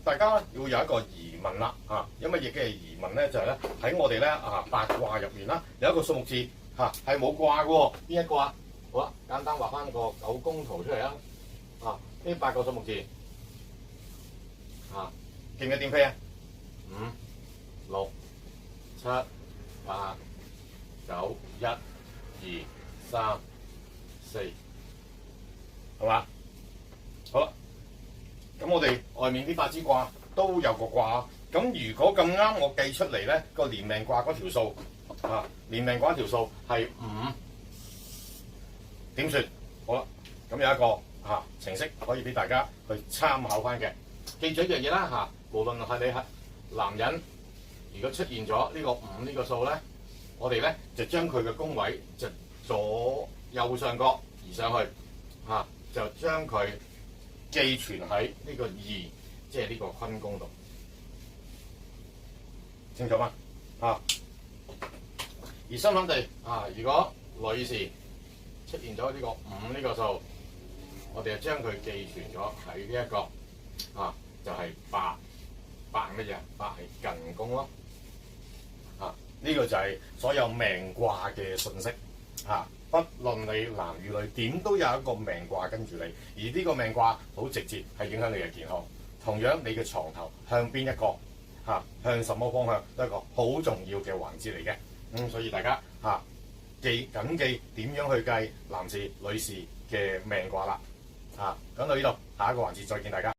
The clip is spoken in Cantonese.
大家要有一個疑問啦嚇，有乜嘢嘅疑問咧？就係咧喺我哋咧八卦入面啦，有一個數目字嚇係冇卦嘅喎，邊一個啊？好啦，簡單畫翻個九宮圖出嚟啦。呢8個數目字記唔記得點飛啊？5、6、7、8、9、1、2、3、4，係嘛？好啦。咁我哋外面啲8支卦都有個卦，咁如果咁啱我計出嚟咧個年命卦嗰條數年命卦條數係5，點算？好啦，咁有一個程式可以俾大家去參考翻嘅。記住一樣嘢啦無論係你係男人，如果出現咗呢個5呢個數咧，我哋咧就將佢嘅宮位就左右上角移上去就將佢寄存喺呢個2，即係呢個坤宮度，清楚嗎？而相反地如果女士出現咗呢個5呢個數，我哋就將佢寄存咗喺呢一個就係8係乜嘢？8係艮宮咯。呢個就係所有命卦嘅信息不論你男與女，點都有一個命卦跟住你，而呢個命卦好直接係影響你嘅健康。同樣你嘅床頭向邊一個向什麼方向都係一個好重要嘅環節嚟嘅。所以大家緊記點樣去計男士、女士嘅命卦啦。講到呢度，下一個環節再見大家。